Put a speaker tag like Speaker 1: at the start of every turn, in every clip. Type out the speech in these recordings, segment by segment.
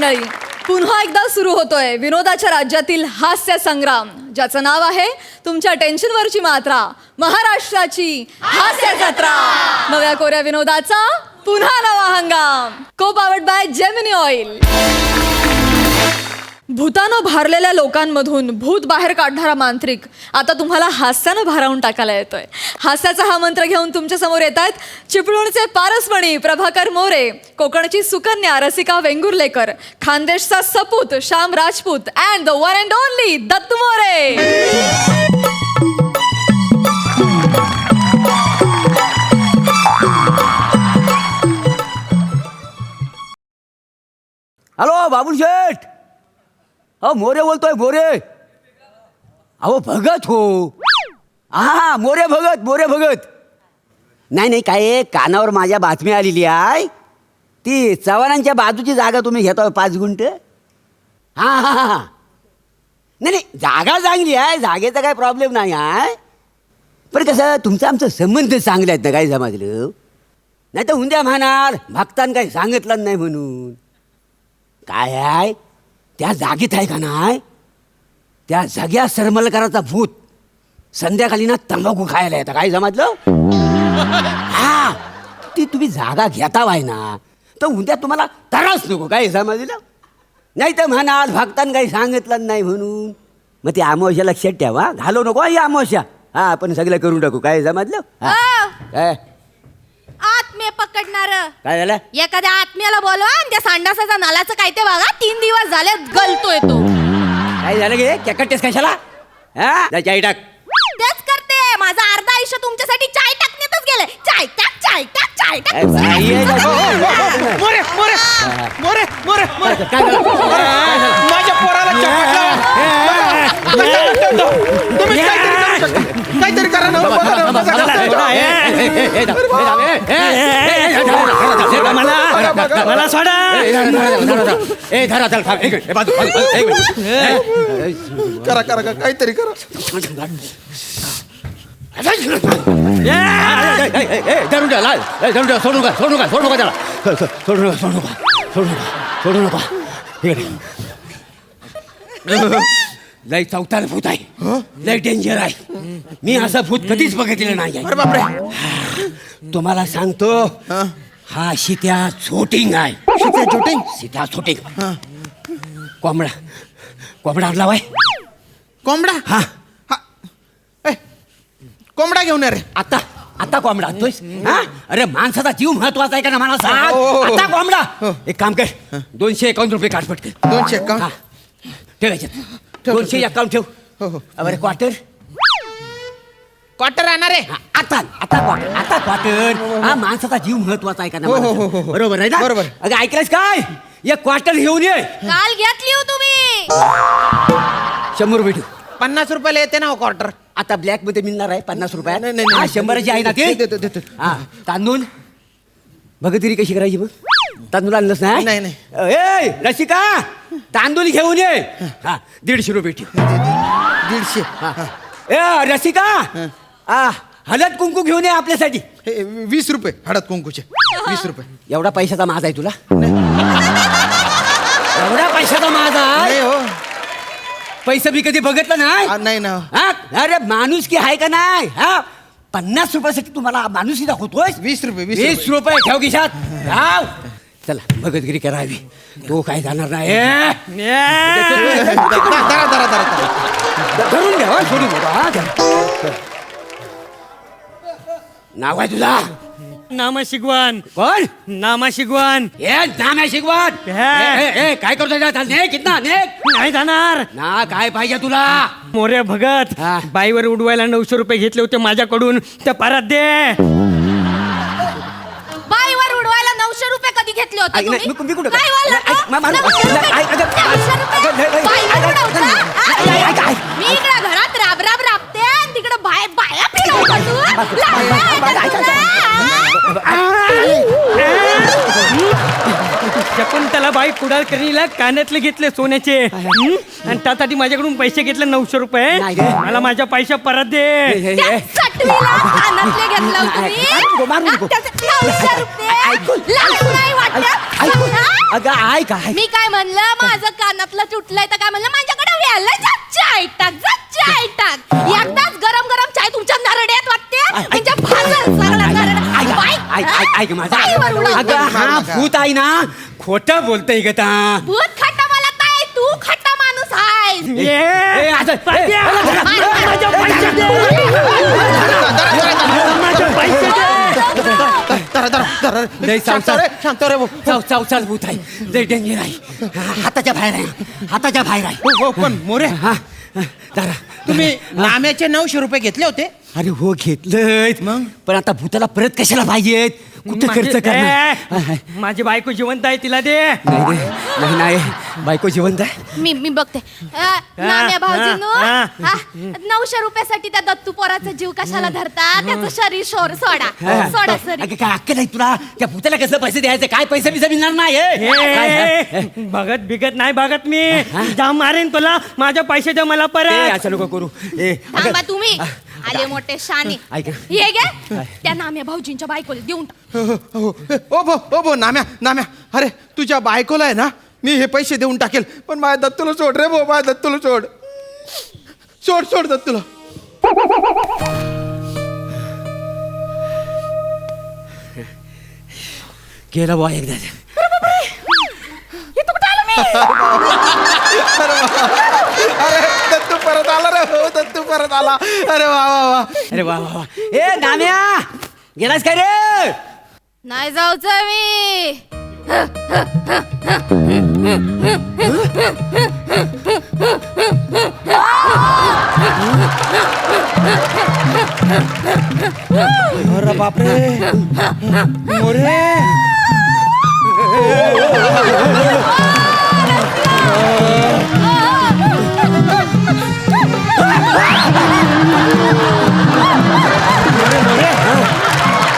Speaker 1: मंडळी, पुन्हा एकदा सुरू होतोय विनोदाच्या राज्यातील हास्य संग्राम, ज्याचं नाव आहे तुमच्या टेन्शनवरची मात्रा, महाराष्ट्राची हास्य जत्रा. नव्या कोऱ्या विनोदाचा पुन्हा नवा हंगाम. को पावर्ड बाय जेमिनी ऑइल. भूतानं भारलेल्या लोकांमधून भूत बाहेर काढणारा मांत्रिक आता तुम्हाला हास्यानं भारावून टाकायला येतोय. हास्याचा हा मंत्र घेऊन तुमच्या समोर येत आहेत चिपळूणचे पारसमणी प्रभाकर मोरे, कोकणची सुकन्या रसिका वेंगुर्लेकर, खानदेशचा सपूत Shyam Rajput and the one and only Dattu More.
Speaker 2: Hello Babul Sheth. अहो मोरे बोलतोय, मोरे. अहो भगत हो. हा मोरे भगत, मोरे भगत. नाही नाही, काय कानावर माझ्या बातमी आलेली आहे. ती चव्हाणांच्या बाजूची जागा तुम्ही घेता 5 गुंठ. हां हां हां. नाही नाही, जागा चांगली आहे, जागेचा काय प्रॉब्लेम नाही आहे. पण कसं तुमचं आमचं संबंध चांगले आहेत ना, काय समजलं. नाही तर उद्या म्हणाल भक्तान काही सांगितलं नाही म्हणून. काय आहे त्या जागेत आहे का नाही, त्या जाग्या सरमलकराचा भूत संध्याकाळी ना तंबाखू खायला येतं, काय समजलं. हा ती तुम्ही जागा घेता वाय ना, तर उद्या तुम्हाला त्रास नको, काय समजलं. नाही तर म्हणाल भक्तान काही सांगितलं नाही म्हणून. मग ती अमावस्या लक्षात ठेवा, घालू नको ही अमावस्या. हा आपण सगळं करून टाकू, काय समजलं. काय
Speaker 3: आत्मे पकडणार
Speaker 2: काय झालं.
Speaker 3: एखाद्या आत्म्याला बोलवा आणि त्या संडासाचा नालाचं काय ते बघा. 3 दिवस झाले गलतोय तो.
Speaker 2: काय झालं गे केकटेस कशाला. हा चाय टाक.
Speaker 3: तेच करते, माझं अर्ध आयुष्य तुमच्यासाठी चाय टाकण्यातच गेलंय. चाय टाक, चाय टाक, चाय टाक.
Speaker 4: मोरे मोरे मोरे मोरे मोरे
Speaker 2: काय झालं.
Speaker 4: माझ्या पोराला चपाट लावा. तुम्ही काहीतरी करा ना.
Speaker 2: मला सोडा.
Speaker 4: करा करा काहीतरी करा.
Speaker 2: लय चौथार भूत आहे, लय डेंजर आहे. मी असं भूत कधीच बघितलेलं नाही.
Speaker 4: अरे बापरे.
Speaker 2: तुम्हाला सांगतो, हा सीत्या शूटिंग आहे. सीत्या शूटिंग. कोंबडा आणला बाय.
Speaker 4: कोंबडा.
Speaker 2: हा
Speaker 4: कोंबडा घेऊन ये रे.
Speaker 2: आता कोंबडा आणतोयस. हा अरे माणसाचा जीव महत्वाचा आहे का ना, मला सांग. आता कोंबडा. एक काम कर, 251 रुपये काढ पटकन.
Speaker 4: 251
Speaker 2: ठेवायचे. 251 ठेव. अरे क्वार्टर.
Speaker 4: क्वार्टर आणणार आहे.
Speaker 2: आता क्वार्टर. हा माणसाचा जीव महत्वाचा आहे का ना. बरोबर आहे ना.
Speaker 4: बरोबर.
Speaker 2: अगं ऐकलंस काय, एक क्वार्टर घेऊन ये.
Speaker 3: काल घेतली हो तुम्ही.
Speaker 2: 100 रुपये ठेव.
Speaker 4: 50 रुपयाला येते ना क्वार्टर.
Speaker 2: आता ब्लॅक मध्ये मिळणार आहे 50 रुपयात.
Speaker 4: नाही, नाही,
Speaker 2: हा
Speaker 4: नाही.
Speaker 2: 100ची आहे ना ते. हा तांदूळ भगतिरी कशी करायची मग. तांदूळ आणलंच नाही.
Speaker 4: नाही.
Speaker 2: ए रसिका, तांदूळ घेऊन ये. हा 150 रुपये ठेव.
Speaker 4: 150.
Speaker 2: ए रसिका, हळद कुंकू घेऊन ये आपल्यासाठी.
Speaker 4: 20 रुपये हळद कुंकूचे. 20 रुपये.
Speaker 2: एवढा पैशाचा माझा आहे तुला. एवढा पैशाचा माझा आहे.
Speaker 4: नाही हो.
Speaker 2: पैसा मी कधी बघितलं नाही.
Speaker 4: नाही ना.
Speaker 2: हा अरे माणूस की आहे का नाही. हा 50 रुपयासाठी तुम्हाला माणूसी दाखवतोय.
Speaker 4: 20 रुपये.
Speaker 2: 20 रुपये ठेव खिशात. राव चला भगतगिरी करावी. तो काय जाणार नाही. धरून घ्या. सोडून घ्या. नाव आहे तुझा.
Speaker 5: नामा शिगवान.
Speaker 2: कोण.
Speaker 5: नामा शिगवान.
Speaker 2: हे नाम आहे शिकवत. काय करतोय. कितना
Speaker 5: नाही जाणार
Speaker 2: ना. काय पाहिजे तुला.
Speaker 5: मोरे भगत,
Speaker 2: हा.
Speaker 5: बाईवर उडवायला 900 रुपये घेतले होते माझ्याकडून, ते परत दे.
Speaker 3: बाईवर उडवायला 900 रुपये कधी घेतले होते
Speaker 2: ऐक, नाही,
Speaker 3: तुम्ही?
Speaker 2: मी कुठं-
Speaker 3: काय बोलला तो?
Speaker 2: ऐक, मा- मा-
Speaker 3: 900 रुपये?
Speaker 2: ऐक, ऐक, ऐक,
Speaker 3: 900 रुपये?
Speaker 2: ऐक, ऐक,
Speaker 3: बाईवर
Speaker 2: ऐक,
Speaker 3: उडवता?
Speaker 2: ऐक, ऐक, ऐक.
Speaker 3: मी इकडे घरात राब राबते आणि तिकडे बाया फिरवता तू?
Speaker 5: शकुंतला बाई कुडाळकर्णीला कानातले घेतले सोन्याचे, आणि त्यासाठी माझ्याकडून पैसे घेतले 900 रुपये.
Speaker 2: नाही रे.
Speaker 5: मला माझ्या पैसे परत दे.
Speaker 3: त्या सटवीला कानातले घेतलं होतं मी.
Speaker 2: मारू नको.
Speaker 3: त्याचे 900 रुपये.
Speaker 2: ऐकून
Speaker 3: लाज नाही वाटत
Speaker 2: ऐकून
Speaker 3: हा?
Speaker 2: अगं ऐक ऐक
Speaker 3: मी काय म्हणलं माझं कानातलं तुटलंय तर काय म्हणलं माझ्याकडे व्यायला जा चाय टाक जा चाय टाक एकदाच गरम गरम चाय तुमच्या नरड्यात वाटते म्हणजे भाजल सगळं नरड. बाई,
Speaker 2: ऐक माझा
Speaker 3: बाईवर उडव.
Speaker 2: अगं हा भूत आहे ना खोटं बोलतय ग ता
Speaker 3: भूत खट्टा मला काय तू खट्टा माणूस आहेस
Speaker 2: ए, आता-
Speaker 5: पाट्या!
Speaker 2: ए,
Speaker 5: माझ्या पैसे दे! माझे पैसे दे!
Speaker 4: शांत रे शांत रे भाऊ.
Speaker 2: चौचाल भूत आहे लय डेंजर आहे हाताच्या बाहेर आहे हाताच्या बाहेर आहे
Speaker 4: हो, हो, पण मोरे
Speaker 2: हा जरा
Speaker 4: तुम्ही नाम्याचे 900 रुपये घेतले होते
Speaker 2: अरे हो घेतलंय
Speaker 4: मग?
Speaker 2: पण आता भूताला परत कशाला पाहिजेत कुठं खर्च करणार
Speaker 5: माझी बायको जिवंत आहे तिला दे
Speaker 2: नाही रे, नाही नाही बायको जिवंत आहे
Speaker 3: मी बघते नाम्या भाऊजीनो
Speaker 5: हा.
Speaker 3: 900 रुपयासाठी त्या दत्तू पोराचा जीव कशाला धरता त्याचं शरीर सोडा सोडा सरी
Speaker 2: अगं काय अक्कल आहे तुला त्या भूताला कसं पैसे द्यायचे काय पैसे बिसा मिळणार नाही
Speaker 5: ए, बघत बिगत नाही बघत मी जाम मारेन तुला माझ्या पैसे दे मला परत
Speaker 2: असं नको करू ए
Speaker 3: थांबा तुम्ही आले मोठे शाने
Speaker 2: ऐका.
Speaker 3: हे घे त्या नाम्या भाऊजींच्या बायकोला देऊन टाक
Speaker 4: ओ भो नाम्या अरे तुझ्या बायकोला आहे ना मी हे पैसे देऊन टाकेल पण माझ्या दत्तूला सोड रे भाऊ माझ्या दत्तूला सोड दत्तूला
Speaker 2: केलं बुवा एकदा
Speaker 4: अरे दत्तू परत आला रे हो दत्तू परत आला अरे वा वा वा
Speaker 2: अरे वा वा वा. ए नाम्या गेलास काय रे
Speaker 3: नाही जाऊच मी
Speaker 4: अरे बापरे मोरे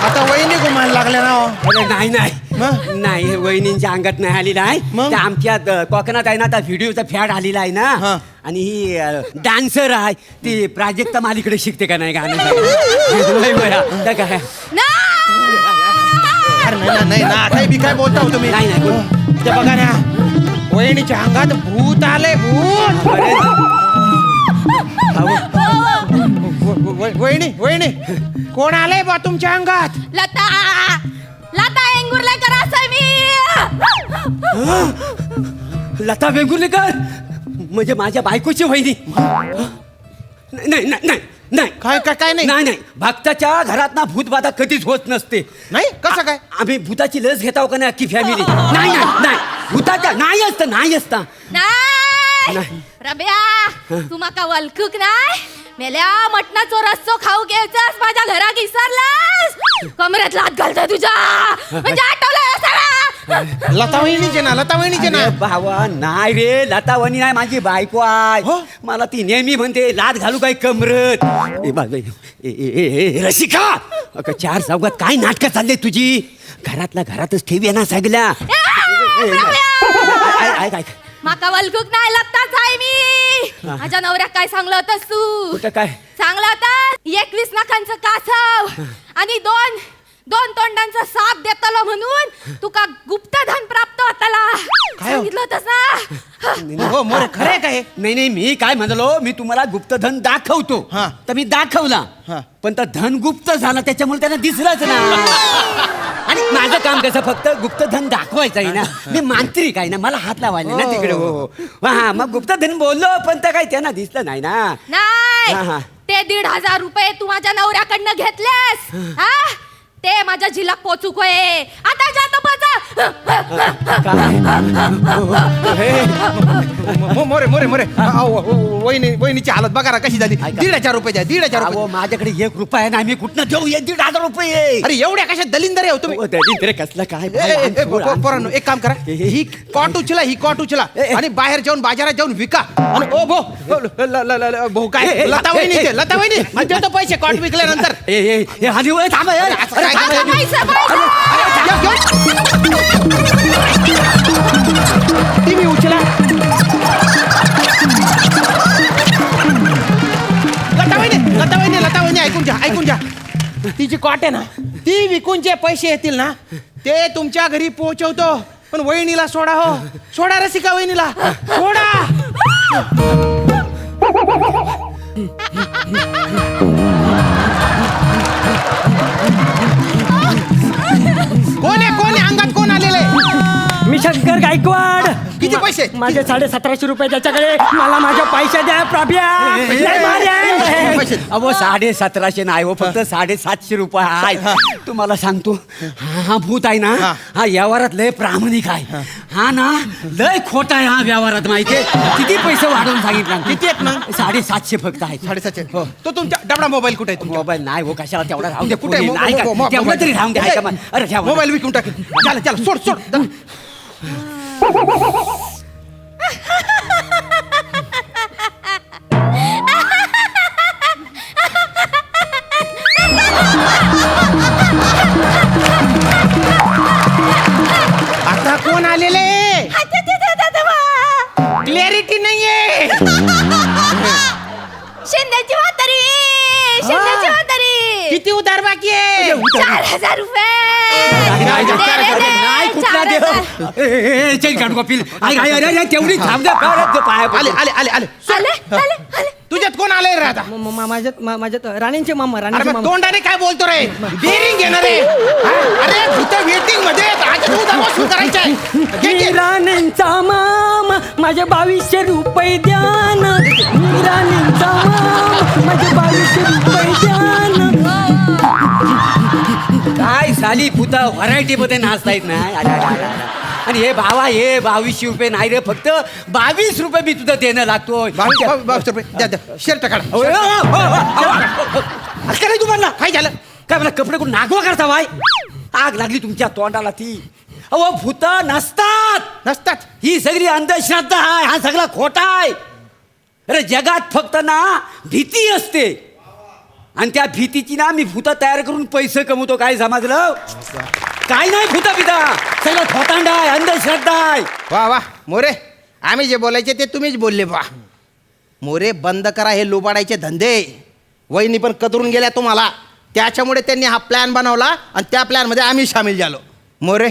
Speaker 4: आता वहिनी घुमायला लागल्या ना
Speaker 2: अरे नाही नाही
Speaker 4: मग?
Speaker 2: नाही वहिनींच्या अंगात नाही आली नाही
Speaker 4: मग?
Speaker 2: त्या आमच्या कोकणात आहे ना त्या व्हिडिओचा फॅड आलेला आहे
Speaker 4: हा.
Speaker 2: ना आणि ही डान्सर आहे ती प्राजक्ता मालीकडे शिकते का नाही गाणं नाही बया. त्या काय
Speaker 4: अरे नाही ना काही बी काय बोलता हो तुम्ही
Speaker 2: नाही, नाही, बोल.
Speaker 4: ते बघा ना वहिनीच्या अंगात भूत आले भूत
Speaker 2: अरे,
Speaker 4: वहिनी कोण आलंय बा तुमच्या अंगात
Speaker 3: लता लता एंगुर्लेकर असं मी
Speaker 2: लता वेंगुर्लेकर म्हणजे माझ्या बायकोची वहिनी नाही नाही नाही नाही
Speaker 4: काय नाही
Speaker 2: नाही नाही भक्ताच्या घरात ना भूतबाधा कधीच होत नसते
Speaker 4: नाही कसं काय
Speaker 2: आम्ही भूताची लस घेताव का नाही अख्खी फॅमिली नाही नाही नाही भूताच्या नाही असता
Speaker 3: नाही
Speaker 2: नाही.
Speaker 3: रब्या तू माका वलखूक नाही मेल्या मटणाचो रस्सो खाऊ घ्यायचास माझ्या घरात विसरलास कमरेत लात घालतोय तुझ्या म्हणजे आठवलं सगळं
Speaker 4: लता वहिनीचे ना
Speaker 2: अरे भावा नाही रे लता वहिनी नाही माझी बायको आहे
Speaker 4: हो?
Speaker 2: मला ती नेहमी म्हणते लात घालू काय कमरत रसिका अगं 4 चौघात काय नाटकं चालले तुझी घरातल्या घरातच ठेवी ना सगळ्या ऐक ऐक
Speaker 3: माका वलखूक नाही लागताच आहे मी माझ्या नवऱ्याक काय सांगलं होतस तू
Speaker 2: कुठं काय
Speaker 3: सांगलं होतं 21 नखांचं कासव आणि दोन तोंडांचा साप देतलो म्हणून तुका गुप्तधन प्राप्त होताला सांगितलं होतस ना
Speaker 4: हो मोरे खरे काय
Speaker 2: नाही मी काय म्हणलो मी तुम्हाला गुप्तधन दाखवतो
Speaker 4: हा.
Speaker 2: तर मी दाखवला
Speaker 4: हा.
Speaker 2: पण तर धन गुप्त झाला त्याच्यामुळे त्यांना दिसलंच ना आणि माझं काम कसं फक्त गुप्तधन दाखवायचं आहे ना मी मांत्रिक आहे ना मला हात लावायला ना तिकडे हो हा मग गुप्तधन बोललो पण तर काही त्यांना दिसलं नाही ना हा,
Speaker 3: नाही
Speaker 2: हा.
Speaker 3: ते 1,500 रुपये तू माझ्या नवऱ्याकडनं घेतलेस हा ते माझ्या झिलाक पोचूक होय आता जातो
Speaker 4: मोरे वहिनीची हालत बघा ना कशी झाली
Speaker 2: ऐका.
Speaker 4: 1,500 रुपये द्या 1,500
Speaker 2: अहो,
Speaker 4: रुपये
Speaker 2: माझ्याकडे 1 रुपया नाही मी कुठनं देऊ 1,500 रुपये
Speaker 4: अरे एवढ्या कशा दलिंदर आहे हो तुम्ही
Speaker 2: हो, दलिंद्र कसलं काय
Speaker 4: पोरांनो एक काम करा ही कॉट उचला आणि बाहेर जाऊन बाजारात जाऊन विका आणि ओ भाऊ काय लता वहिनी मी देतो पैसे कॉट विकल्यानंतर
Speaker 2: हानी वय थांबा यार.
Speaker 4: असं काय
Speaker 2: थांबा यार.
Speaker 4: टीव्ही उचला लता वहिनी ऐकून घ्या तिची कॉट आहे ना ती विकून जे पैसे येतील ना ते तुमच्या घरी पोहोचवतो. पण वहिनीला सोडा हो, सोडा रसिका वहिनीला सोडा. कोण आहे अंगात कोण आलेलं आहे?
Speaker 5: मी शंकर गायकवाड.
Speaker 4: किती पैसे?
Speaker 5: माझे 1750 रुपये त्याच्याकडे. मला माझ्या पैसे द्या प्राभ्या. लय मारेन.
Speaker 4: पैसे.
Speaker 2: अहो 1750 नाही हो, फक्त 750 रुपये आहेत. तुम्हाला सांगतो, हा भूत आहे ना, हा व्यवहारात लय प्रामाणिक आहे. हा ना लय खोटा आहे हा व्यवहारात, माहितीये. किती पैसे वाढवून सांगितलं?
Speaker 4: किती आहेत ना?
Speaker 2: 750 फक्त आहेत.
Speaker 4: 750. तो तुमच्या डबडा मोबाईल कुठे आहे?
Speaker 2: मोबाईल नाही हो, कशाला तेवढा राहून द्या.
Speaker 4: कुठे आहे?
Speaker 2: नाही का?
Speaker 4: मोबाईल.
Speaker 2: तेवढं तरी राहून द्या. ऐका मग. अरे ठेवा.
Speaker 4: मोबाईल विकून टाक. चला सोड. आता कोण आलेले? क्लॅरिटी नाहीये.
Speaker 3: शिंद्याची म्हातारी
Speaker 4: किती उधार बाकी आहे?
Speaker 3: 4,000 रुपये.
Speaker 2: नाही कुठला देव. चल काढू कपिल. तेवढी थांब द्या. पाया
Speaker 4: आले.
Speaker 3: आले.
Speaker 4: तुझ्यात कोण आले रे आता?
Speaker 5: माझ्यात राणींचे मामा.
Speaker 4: अरे
Speaker 5: राणींचे
Speaker 4: मग
Speaker 5: मामा.
Speaker 4: तोंडाने काय बोलतो रे? बिअरिंग घेणार रे? अरे तिथं वेटिंग मध्ये आहेत. आज तू दररोज सुरू करायचंय.
Speaker 5: मी राणींचा मामा. माझे 2200 रुपये द्यान. मी राणींचा मामा. माझे 2200 रुपये द्यान.
Speaker 2: काय साली पुता व्हरायटी मध्ये नाचता येत नाही. आणि हे भावा, हे 2200 रुपये नाही रे, फक्त 22 रुपये मी तुझं देणं लागतोय.
Speaker 4: 22 रुपये द्या. शर्ट काढा.
Speaker 2: काय नाही तुम्हाला?
Speaker 4: काय झालं?
Speaker 2: काय मला कपडे कोण नागवा करता बाय? आग लागली तुमच्या तोंडाला ती. अहो भूत नसतात. ही सगळी अंधश्रद्धा आहे. हा सगळा खोटा आहे. अरे जगात फक्त ना भीती असते, आणि त्या भीतीची ना मी भूत तयार करून पैसे कमवतो. काय समजलं? काय नाही भूत पिता, सगळं खोटांडा आहे, अंधश्रद्धा आहे.
Speaker 4: वा मोरे, आम्ही जे बोलायचे ते तुम्हीच बोलले बा. मोरे बंद करा हे लुबाडायचे धंदे. वहिनी पण कतरून गेल्या तुम्हाला. त्याच्यामुळे त्यांनी हा प्लॅन बनवला आणि त्या प्लॅनमध्ये आम्ही सामील झालो. मोरे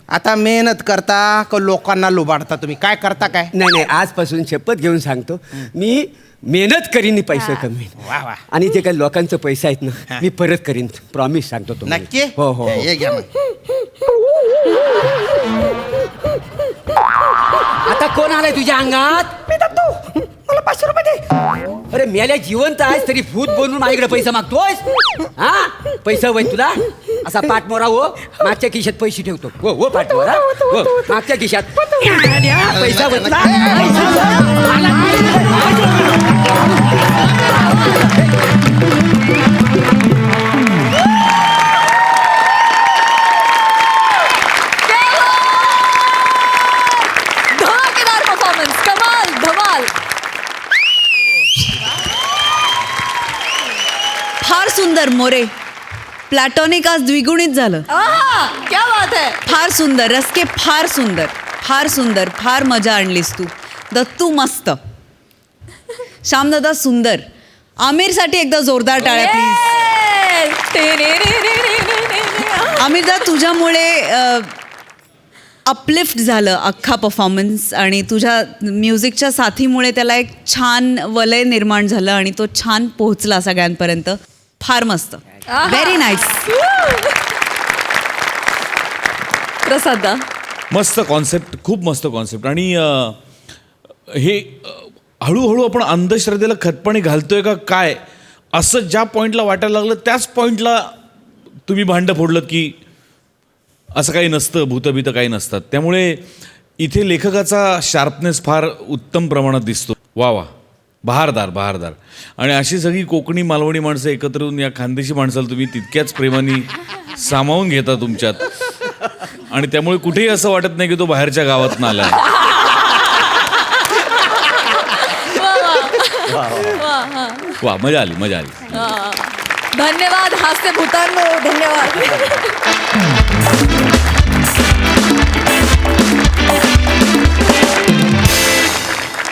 Speaker 4: आता मेहनत करता का लोकांना लुबाडता? तुम्ही काय करता? काय
Speaker 2: नाही, आजपासून शपथ घेऊन सांगतो, मी मेहनत करीन, पैसे कमवीन.
Speaker 4: वा.
Speaker 2: आणि जे काही लोकांचं पैसे आहेत ना, मी परत करीन. प्रॉमिस सांगतो तुम्हाला.
Speaker 4: नक्की?
Speaker 2: हो.
Speaker 4: हे घ्या मग.
Speaker 2: आता कोण आलाय तुझ्या अंगात?
Speaker 5: मला 500 रुपये दे.
Speaker 2: अरे मेल्या जिवंत आहेस तरी भूत बनून माझ्याकडे पैसा मागतोयस? हा पैसा वय तुला असा पाठमोरा हो, मागच्या खिशात पैसे ठेवतो. हो पाठमोरा हो, मागच्या खिशात पैसा वय तुला.
Speaker 1: धमाकेदार परफॉर्मन्स. कमाल धमाल.
Speaker 6: फार सुंदर मोरे. प्लॅटॉनिक आज द्विगुणित झालं.
Speaker 1: आहा, क्या बात है.
Speaker 6: फार सुंदर रस्के. फार सुंदर. फार मजा आणलीस तू. दत्तू मस्त. श्यामदादा सुंदर. आमिरसाठी एकदा जोरदार टाळ्या प्लीज. आमिरदा तुझ्यामुळे अपलिफ्ट झालं अख्खा परफॉर्मन्स, आणि तुझ्या म्युझिकच्या साथीमुळे त्याला एक छान वलय निर्माण झालं आणि तो छान पोहोचला सगळ्यांपर्यंत. फार मस्त. Very nice.
Speaker 1: प्रसादा.
Speaker 7: मस्त कॉन्सेप्ट, खूप मस्त कॉन्सेप्ट. आणि हे हळूहळू आपण अंधश्रद्धेला खतपाणी घालतोय का काय, असं ज्या पॉईंटला वाटायला लागलं त्याच पॉईंटला तुम्ही भांडं फोडलं की असं काही नसतं, भूतभीत काही नसतात. त्यामुळे इथे लेखकाचा शार्पनेस फार उत्तम प्रमाणात दिसतो. वा बहारदार. आणि अशी सगळी कोकणी मालवणी माणसं एकत्र येऊन या खानदेशी माणसाला तुम्ही तितक्याच प्रेमाने सामावून घेता तुमच्यात, आणि त्यामुळे कुठेही असं वाटत नाही की तो बाहेरच्या गावात ना आलाय. वा मजा आली.
Speaker 1: धन्यवाद हास्य भूतांनो. धन्यवाद.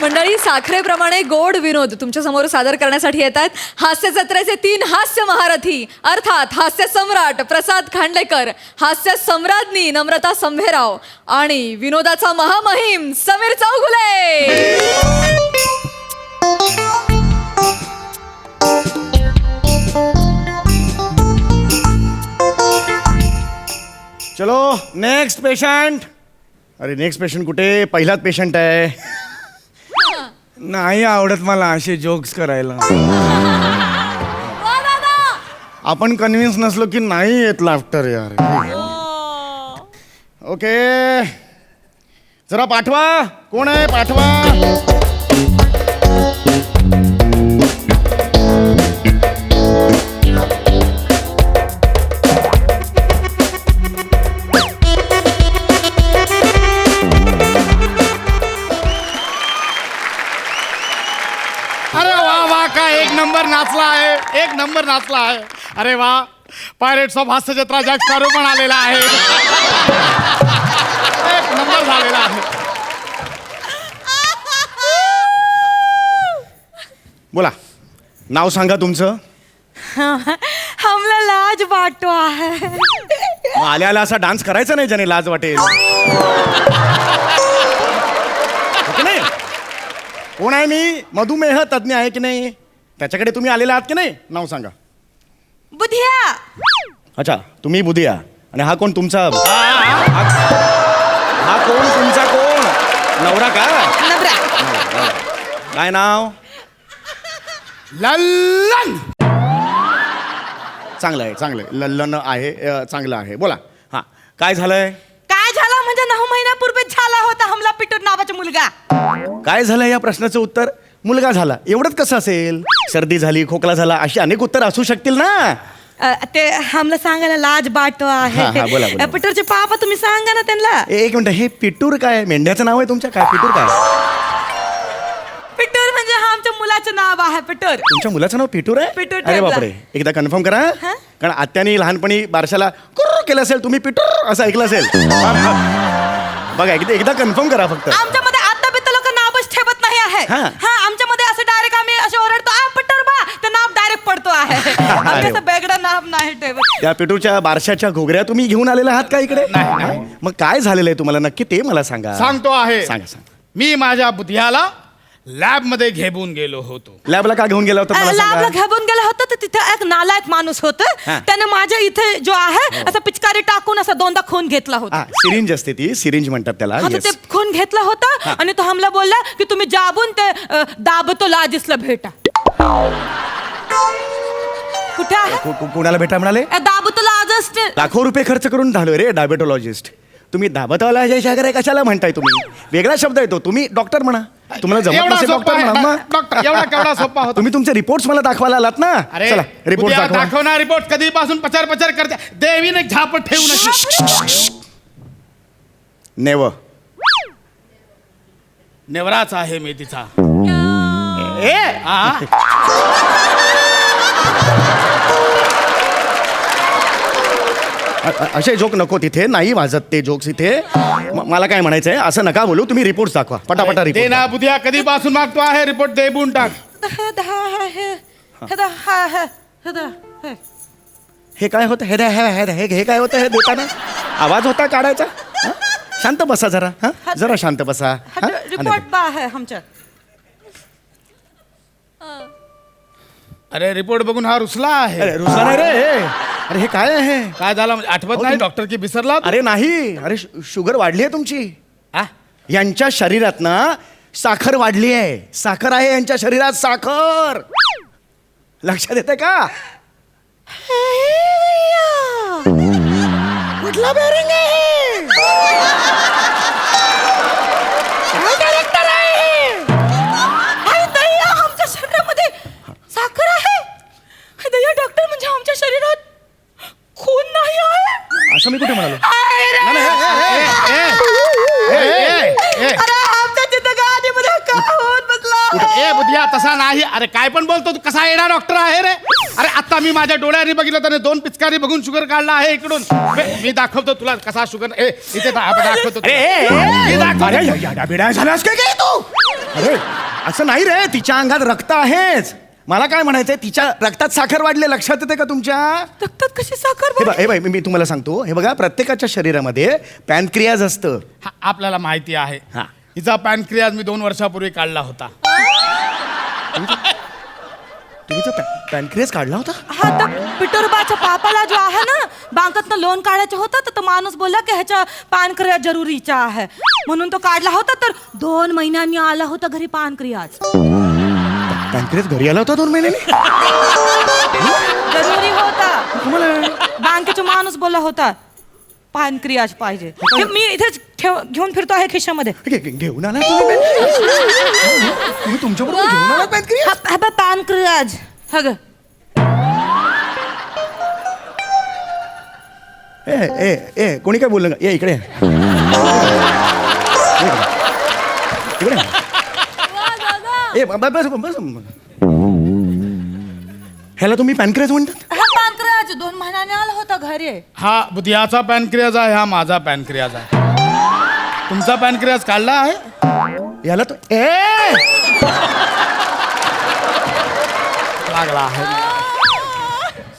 Speaker 1: मंडळी साखरेप्रमाणे गोड विनोद तुमच्या समोर सादर करण्यासाठी येत आहेत हास्य जत्रेचे 3 हास्य महारथी अर्थात हास्य सम्राट प्रसाद खांडेकर, हास्य सम्राज्ञी नम्रता संभेराव आणि विनोदाचा महामहिम समीर चौगुले.
Speaker 8: चलो नेक्स्ट पेशंट. अरे नेक्स्ट पेशंट कुठे? पहिलाच पेशंट आहे. नाही आवडत मला असे जोक्स करायला. आपण कन्व्हिन्स नसलो की नाही येत लाफ्टर यार. ओके जरा पाठवा. कोण आहे? पाठवा. एक नंबर नाचला आहे. एक नंबर नाचला आहे. अरे वा. पायरेट्स ऑफ हास्य जत्रा जॅक स्पॅरो पण आलेला आहे. एक नंबर झालेला आहे. बोला नाव सांगा तुमचं.
Speaker 5: हमला लाज वाटतो आहे.
Speaker 8: मग आल्या आल्या असा डान्स करायचा नाही ज्याने लाज वाटेल. हो की नाही? कोण आहे? मी मधुमेह तज्ञ आहे की नाही? त्याच्याकडे तुम्ही आलेला आहात की नाही? नाव सांगा.
Speaker 5: बुधिया.
Speaker 8: अच्छा तुम्ही बुधिया. आणि हा कोण तुमचा? हा कोण तुमचा? कोण? नवरा का?
Speaker 5: नवरा.
Speaker 8: काय नाव? लल्लन. चांगलं आहे चांगलं आहे. लल्लन आहे चांगलं आहे. बोला. हा काय झालंय?
Speaker 5: काय झालं म्हणजे 9 महिन्यापूर्वी झाला होता हमला पिटूर नावाचा मुलगा.
Speaker 8: काय झालं या प्रश्नाचं उत्तर? मुलगा झाला. एवढंच कसं असेल? सर्दी झाली, खोकला झाला, अशी अनेक उत्तर असू शकतील ना.
Speaker 5: ते हमला सांगायला लाज वाटतो
Speaker 8: हा, हा, बोला, बोला.
Speaker 5: आहे. पिटूरचे पापा तुम्ही सांगा ना त्यांना.
Speaker 8: एक मिनिट. हे पिटूर काय? मेंढ्याचं नाव आहे तुमच्या? काय पिटूर काय?
Speaker 5: पिटूर म्हणजे हा आमच्या मुलाचं नाव आहे. पिटूर.
Speaker 8: तुमच्या मुलाचं नाव पिटूर आहे?
Speaker 5: पिटूर
Speaker 8: अरे
Speaker 5: ठेवला.
Speaker 8: बापरे. एकदा कन्फर्म करा.
Speaker 5: हा?
Speaker 8: कारण आत्याने लहानपणी बारशाला कुर्र केलं असेल, तुम्ही पिटूर असं ऐकलं असेल. बघा एकदा कन्फर्म करा फक्त.
Speaker 5: आमच्यामध्ये आता बी लोक नावच ठेवत नाही आहे.
Speaker 8: हा.
Speaker 5: हा आमच्यामध्ये असं डायरेक्ट आम्ही असे ओरडतो पिटूर बा ते नाव डायरेक्ट पडतो आहे. आम्ही असं वेगळं नाव नाही ठेवत.
Speaker 8: त्या पिटूरच्या बारशाच्या घोगऱ्या तुम्ही घेऊन आलेला आहात का इकडे? मग काय झालेलं आहे तुम्हाला नक्की ते मला सांगा.
Speaker 9: सांगतो आहे.
Speaker 8: सांगा सांगा.
Speaker 9: मी माझ्या बुद्धियाला लॅब मध्ये घेऊन गेलो होतो.
Speaker 8: लॅबला का घेऊन गेला होता मला
Speaker 5: लॅबला
Speaker 8: सांगा.
Speaker 5: घेऊन गेलं होतं तर तिथे एक नालायक माणूस होता.
Speaker 8: हा.
Speaker 5: त्याने माझ्या इथे जो आहे असं पिचकारी टाकून असं 2दा खून घेतला होता.
Speaker 8: सिरिंज असते ती. सिरिंज म्हणतात त्याला.
Speaker 5: हा, तर
Speaker 8: Yes.
Speaker 5: ते खून घेतला होता आणि तो हमला बोलला की तुम्ही जाबून ते दाबतो लाजिसला भेटा. कुठे आहे?
Speaker 8: कोणाला भेटा म्हणाले?
Speaker 5: दाबतो लाजस.
Speaker 8: लाखो रुपये खर्च करून झालो रे डायबेटोलॉजिस्ट. तुम्ही दाबतवाला जयसागर कशाला म्हणताय तुम्ही? वेगळा शब्द येतो. तुम्ही डॉक्टर म्हणा. तुम्हाला जमत
Speaker 9: एवढा
Speaker 8: नसेल
Speaker 9: सोपा
Speaker 8: डॉक्टर
Speaker 9: आहे.
Speaker 8: म्हणा. मग
Speaker 9: डॉक्टर एवढा केवढा सोपा होता.
Speaker 8: तुम्ही तुमचे रिपोर्ट्स मला दाखवायला आलात ना.
Speaker 9: अरे
Speaker 8: चला रिपोर्ट
Speaker 9: उद्या
Speaker 8: दाखवा.
Speaker 9: दाखवणार रिपोर्ट कधीपासून पचार पचार करते. देवीने झापट ठेवू नये.
Speaker 8: नेव
Speaker 9: नेवराच आहे मी तिचा.
Speaker 8: असे जोक नको तिथे. नाही वाजत ते जोक्स इथे. मला काय म्हणायचंय असं नका बोलू. तुम्ही रिपोर्ट्स दाखवा पटापटा.
Speaker 9: दे
Speaker 8: रिपोर्ट
Speaker 9: ना बुद्धिया कधीपासून मागतो आहे रिपोर्ट. देबून टाक.
Speaker 8: हे काय होतं? हे काय होतं? हे देताना आवाज होता काढायचा. हं? शांत बसा जरा. जरा शांत बसा. हं?
Speaker 5: रिपोर्ट बा आहे आमच्या.
Speaker 9: अरे रिपोर्ट बघून हा रुसला आहे.
Speaker 8: अरे रुसला नाही रे. अरे हे काय आहे?
Speaker 9: काय झालं म्हणजे आठवत नाही? डॉक्टर की विसरला?
Speaker 8: अरे नाही. अरे शुगर वाढली आहे तुमची. यांच्या शरीरात ना साखर वाढली आहे. साखर आहे यांच्या शरीरात. साखर लक्षात येते का? कुठला बेरिंग आहे?
Speaker 5: आमच्या शरीरामध्ये साखर आहे. डॉक्टर म्हणजे आमच्या शरीरात खून नाही आहे.
Speaker 8: असं मी कुठे म्हणालो?
Speaker 5: अरे आमच्या तिथं गाडीमध्ये का होत बसला.
Speaker 9: ए बुद्धिया तसा नाही. अरे काय पण बोलतो तू. कसा येणार डॉक्टर आहे रे? अरे आता मी माझ्या डोळ्यांनी बघितलं त्याने 2 पिचकारी बघून शुगर काढला आहे इकडून. मी दाखवतो तुला कसा शुगर. इथे दाखवतो.
Speaker 8: अरे झालास काय तू? अरे असं नाही रे, तिच्या अंगात रक्त आहेच. मला काय म्हणायचंय, तिच्या रक्तात साखर वाढले, लक्षात येते का तुमच्या?
Speaker 5: रक्तात कशी साखर
Speaker 8: हे बघ मी तुम्हाला सांगतो, हे बघा प्रत्येकाच्या शरीरामध्ये पॅनक्रियाज असतं.
Speaker 9: हा, आपल्याला माहिती आहे.
Speaker 8: हा.
Speaker 9: हिचा पॅनक्रियाज मी 2 वर्षापूर्वी काढला होता.
Speaker 8: तुम्ही पॅनक्रियाज काढला होता?
Speaker 5: हा तर पिटरबाच्या पापाला जो आहे ना बँकेतनं लोन काढायचं होतं तर तो माणूस बोलला की ह्याच्या पानक्रिया जरुरीचा आहे म्हणून तो काढला होता. तर 2 महिन्यांनी आला होता घरी पानक्रियाज.
Speaker 8: पॅनक्रियाज घरी आला होता 2 महिन्यांनी?
Speaker 5: जरुरी होता.
Speaker 8: तुम्हाला
Speaker 5: बँकेचा माणूस बोलला होता पानक्रियाज पाहिजे. हे मी इथेच घेऊन फिरतो आहे खिशामध्ये.
Speaker 8: घेऊन आला तुम्ही तुमच्याबरोबर घेऊन आला पॅनक्रियाज?
Speaker 5: पानक्रियाज हा ग.
Speaker 8: ए कोणी काय बोललं का? ये इकडे इकडे. ए बस बस. ह्याला तुम्ही पॅनक्रियाज म्हणतात?
Speaker 5: हा पानक्रियाज 2 महिन्याने आला होता घरी.
Speaker 9: हा बुधियाचा पॅनक्रियाज आहे, हा माझा पॅनक्रियाज आहे. तुमचा पॅनक्रियाज काढला आहे?
Speaker 8: याला तो
Speaker 9: लागला आहे.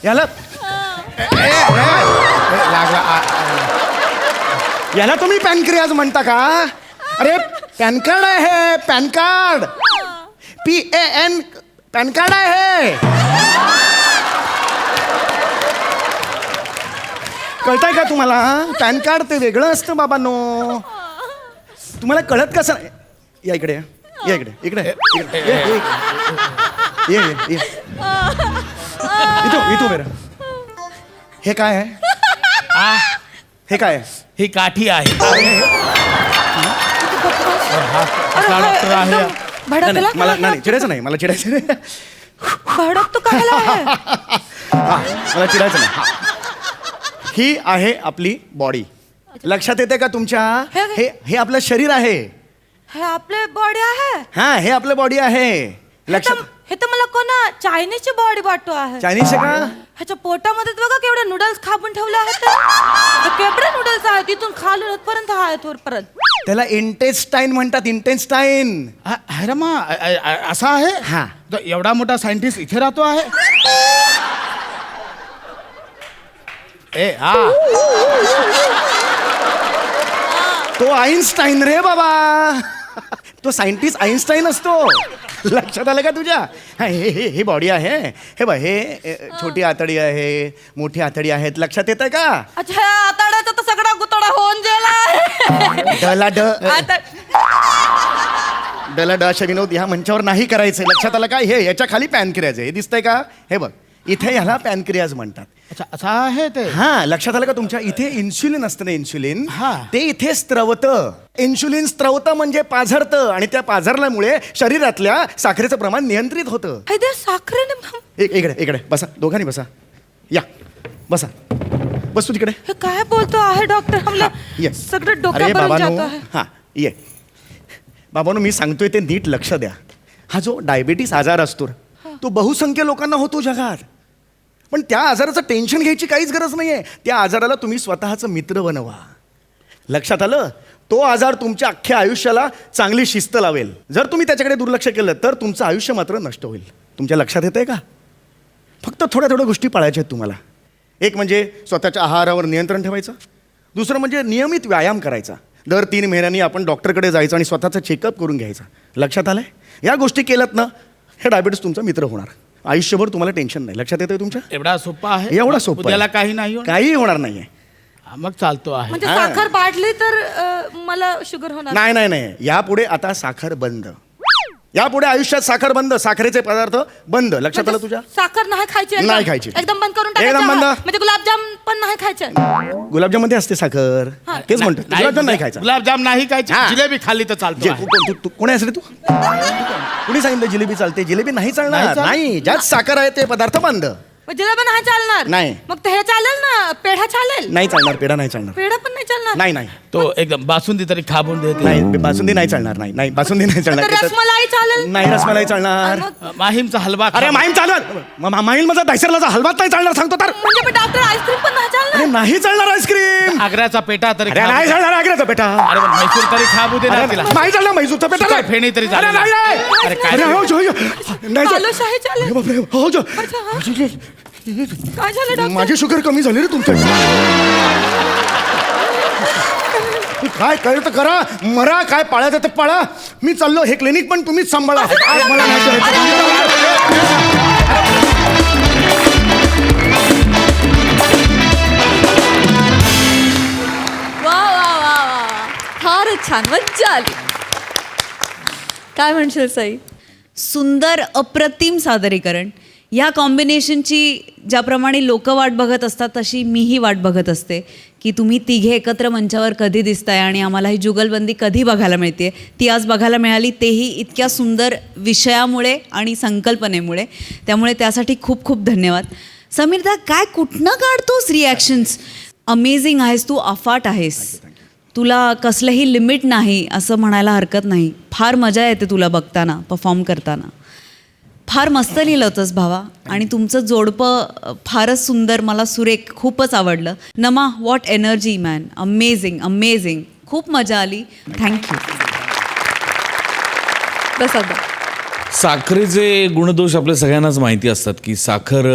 Speaker 8: याला याला तुम्ही पॅनक्रियाज म्हणता का? अरे पॅन कार्ड आहे, pan card. PAN pan card आहे. कळतंय का तुम्हाला? पॅन कार्ड ते वेगळं असतं बाबांनो. तुम्हाला कळत कसं? या इकडे या इकडे इकडे ये इथं बेरा. हे काय आहे? हे काय आहे?
Speaker 9: ही काठी आहे.
Speaker 5: अरे,
Speaker 9: डॉक्टर आहे.
Speaker 8: नाही,
Speaker 5: भडकला
Speaker 8: मला नाही चिडायचं नाही, मला चिडायचं नाही.
Speaker 5: भडकतो कशाला आहे?
Speaker 8: मला चिडायचं नाही. ही आहे आपली बॉडी. लक्षात येते का तुमच्या? हे हे आपलं शरीर आहे.
Speaker 5: हे आपले बॉडी आहे.
Speaker 8: हा हे आपलं बॉडी आहे. लक्षात.
Speaker 5: हे तर मला कोणा चायनीजची बॉडी वाटतो आहे.
Speaker 8: चायनीज का?
Speaker 5: ह्याच्या पोटामध्ये बघा केवढे नूडल्स खापून ठेवले आहेत. हे केवढे नूडल्स आहेत तिथून खालून इथपर्यंत आहेत वरपर्यंत.
Speaker 8: त्याला इंटेस्टाईन म्हणतात, इंटेस्टाईन.
Speaker 9: अरे मग असा आहे?
Speaker 8: हा.
Speaker 9: तो एवढा मोठा सायंटिस्ट इथे राहतो आहे? हा.
Speaker 8: तो आईन्स्टाईन रे बाबा. तो सायंटिस्ट आईन्स्टाईन असतो. लक्षात आलं का तुझ्या? हा हे बॉडी आहे. हे बघ हे छोटी आतडी आहे, मोठी आतडी आहेत. लक्षात येत आहे का?
Speaker 5: अच्छा ह्या आताड्याचा तर सगळा गुतडा होऊन गेला आहे.
Speaker 8: डला ड
Speaker 5: आता
Speaker 8: डला ड अशा विनोद ह्या मंचावर नाही करायचे. लक्षात आलं का? हे याच्या खाली पॅनक्रियाज आहे. हे दिसतंय का? हे बघ इथे ह्याला पॅनक्रियाज म्हणतात.
Speaker 9: अच्छा असा आहे ते?
Speaker 8: हा लक्षात आलं का तुमच्या? इथे इन्शुलिन असतं ना, इन्शुलिन.
Speaker 9: हा.
Speaker 8: ते इथे स्त्रवतं. इन्शुलिन स्त्रवतं म्हणजे पाझरतं आणि त्या पाझरल्यामुळे शरीरातल्या साखरेचं प्रमाण नियंत्रित होतं.
Speaker 5: हे ते साखरेने
Speaker 8: इकडे इकडे बसा, दोघांनी बसा. या बसा, बस तू तिकडे.
Speaker 5: हे काय बोलतो आहे डॉक्टर? हमला
Speaker 8: ये.
Speaker 5: सगळं
Speaker 8: अरे
Speaker 5: डोक्यावरून
Speaker 8: बाबांनो,
Speaker 5: जातो आहे.
Speaker 8: हा ये बाबांनो, मी सांगतोय ते नीट लक्ष द्या. हा जो डायबिटीस आजार असतो तो बहुसंख्य लोकांना होतो जगात. पण त्या आजाराचं टेन्शन घ्यायची काहीच गरज नाहीये. त्या आजाराला तुम्ही स्वतःचं मित्र बनवा. लक्षात आलं? तो आजार तुमच्या अख्ख्या आयुष्याला चांगली शिस्त लावेल. जर तुम्ही त्याच्याकडे दुर्लक्ष केलं तर तुमचं आयुष्य मात्र नष्ट होईल. तुमच्या लक्षात येतंय का? फक्त थोड्या गोष्टी पाळायच्या आहेत तुम्हाला. एक म्हणजे स्वतःच्या आहारावर नियंत्रण ठेवायचं. दुसरं म्हणजे नियमित व्यायाम करायचा. दर 3 महिन्यांनी आपण डॉक्टरकडे जायचं आणि स्वतःचं चेकअप करून घ्यायचं. लक्षात आलंय? या गोष्टी केल्यात ना, हे डायबिटीस तुमचा मित्र होणार. आयुष्यभर तुम्हाला टेन्शन नाही. लक्षात येतंय तुमच्या?
Speaker 9: एवढा सोपा आहे?
Speaker 8: एवढा सोपा आहे.
Speaker 9: उद्याला काही नाही होणार?
Speaker 8: काही होणार नाहीये.
Speaker 9: मग चालतो आहे.
Speaker 5: म्हणजे साखर वाढली तर मला शुगर होणार?
Speaker 8: नाही यापुढे आता साखर बंद. यापुढे आयुष्यात साखर बंद. साखरेचे पदार्थ बंद. लक्षात आलं तुझ्या?
Speaker 5: साखर नाही खायची एकदम?
Speaker 8: नाही खायची.
Speaker 5: एकदम बंद करून
Speaker 8: एकदम
Speaker 5: टाकायचं
Speaker 8: बंद.
Speaker 5: आहे. म्हणजे गुलाबजाम पण नाही खायचे?
Speaker 8: गुलाबजाम मध्ये असते साखर. तेच म्हणतो. गुलाबजाम नाही खायचा.
Speaker 9: गुलाबजाम नाही खायची.
Speaker 8: हा.
Speaker 9: जिलेबी खाल्ली तर चालतो आहे.
Speaker 8: कोणी असले तू? कुणी सांगितलं जिलेबी चालते? जिलेबी नाही चालणार.
Speaker 9: नाही चालत?
Speaker 8: नाही, ज्यात साखर आहे ते पदार्थ बंद.
Speaker 5: जिलेबी नाही चालणार
Speaker 8: नाही.
Speaker 5: मग ते हे चालेल ना, पेढा चालेल?
Speaker 8: नाही चालणार, पेढा नाही चालणार.
Speaker 5: पेढा पण नाही चालणार.
Speaker 8: नाही नाही
Speaker 9: तो एकदम बासुंदी तरी खाबून देते.
Speaker 8: नाही बासुंदी नाही चालणार. नाही नाही बासुंदी नाही
Speaker 5: तर
Speaker 8: चालणार.
Speaker 5: रसमलाई चालेल?
Speaker 8: नाही रसमलाई चालणार.
Speaker 9: माहीमचा हलवा
Speaker 8: अरे माहीम चालणार. माहीम माझा दायसरला हलवाच नाही चालणार सांगतो तर.
Speaker 5: म्हणजे डॉक्टर आईस्क्रीम पण नाही चालणार?
Speaker 8: अरे नाही चालणार आईस्क्रीम.
Speaker 9: आग्र्याचा पेटा तरी
Speaker 8: अरे
Speaker 9: खाबू
Speaker 8: नाही
Speaker 9: दे.
Speaker 8: चालणार आग्र्याचा बेटा.
Speaker 9: अरे पण म्हैसूर तरी खाबू दे ना
Speaker 8: अरे
Speaker 9: तिला.
Speaker 8: नाही चालणार म्हैसूरचा बेटा.
Speaker 9: सुका फेणी तरी
Speaker 8: अरे
Speaker 9: चालेल.
Speaker 8: नाही नाही.
Speaker 9: अरे काय
Speaker 8: अरे हो जो नाही
Speaker 5: बालुशाही चालेल?
Speaker 8: बापरे, हो जो.
Speaker 5: अच्छा, हा. काय झालं डॉक्टर?
Speaker 8: माझी शुगर कमी झाली रे तुमच्या. काय कळलं तर करा, मरा, काय पाळायचं ते पाळा. मी चाललो, हे क्लिनिक पण तुम्हीच सांभाळा. मला नाही करायचं.
Speaker 1: वा वा वा वा, फारच छान, मज्जा आली. काय म्हणशील साई?
Speaker 6: सुंदर अप्रतिम सादरीकरण. ह्या कॉम्बिनेशनची ज्याप्रमाणे लोक वाट बघत असतात तशी मीही वाट बघत असते की तुम्ही तिघे एकत्र मंचावर कधी दिसताय आणि आम्हाला ही जुगलबंदी कधी बघायला मिळते. ती आज बघायला मिळाली, तेही इतक्या सुंदर विषयामुळे आणि संकल्पनेमुळे. त्यामुळे त्यासाठी खूप खूप धन्यवाद. समीरदा, काय कुठनं काढतोस रिॲक्शन्स? अमेझिंग आहेस तू, अफाट आहेस. तुला कसलंही लिमिट नाही असं म्हणायला हरकत नाही. फार मजा येते तुला बघताना, परफॉर्म करताना. फार मस्त लिहिलं होतंस भावा. आणि तुमचं जोडपं फारच सुंदर, मला सुरेख, खूपच आवडलं. नमा, what energy man, amazing amazing. खूप मजा आली. थँक्यू.
Speaker 1: प्रसाद
Speaker 7: साखरेचे गुणदोष आपल्या सगळ्यांनाच माहिती असतात की साखर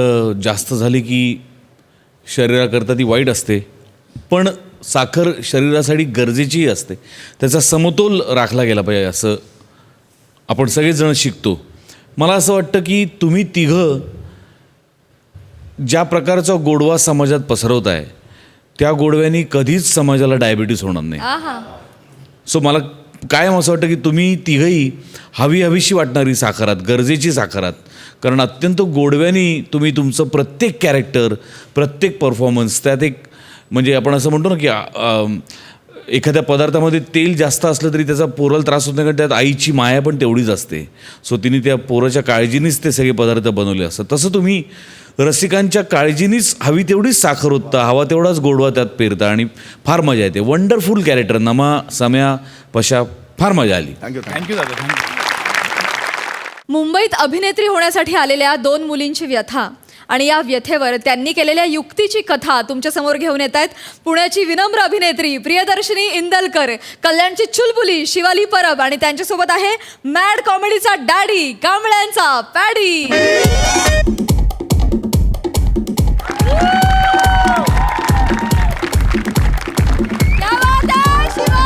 Speaker 7: जास्त झाली की शरीराकरता ती वाईट असते, पण साखर शरीरासाठी गरजेचीही असते. त्याचा समतोल राखला गेला पाहिजे असं आपण सगळेजण शिकतो. मला असं वाटतं की तुम्ही तिघं ज्या प्रकारचा गोडवा समाजात पसरवत आहे त्या गोडव्यानी कधीच समाजाला डायबिटीस होणार नाही. सो मला कायम असं वाटतं की तुम्ही तिघंही हवीशी वाटणारी साखरात, गरजेची साखरात. कारण अत्यंत गोडव्यानी तुम्ही तुमचं प्रत्येक कॅरेक्टर, प्रत्येक परफॉर्मन्स, त्यात एक म्हणजे आपण असं म्हणतो ना की एखाद्या पदार्थामध्ये तेल जास्त असलं तरी त्याचा पोराला त्रास होत नाही, कारण त्यात आईची माया पण तेवढीच असते. सो तिने त्या पोराच्या काळजीनीच ते सगळे पदार्थ बनवले असतात. तसं तुम्ही रसिकांच्या काळजीनीच हवी तेवढीच साखर होता, हवा तेवढाच गोडवा त्यात पेरता आणि फार मजा येते. Wonderful character. नमा, सम्या, पशा, फार मजा आली.
Speaker 9: थँक्यू दादा, थँक्यू.
Speaker 1: मुंबईत अभिनेत्री होण्यासाठी आलेल्या 2 मुलींची व्यथा आणि या व्यथेवर त्यांनी केलेल्या युक्तीची कथा तुमच्यासमोर घेऊन येत आहेत पुण्याची विनम्र अभिनेत्री प्रियदर्शनी इंदलकर, कल्याणची चुलबुली शिवाली परब आणि त्यांच्यासोबत आहे मॅड कॉमेडीचा डॅडी, कांबळ्यांचा पॅडी. क्या बात है, शिवा!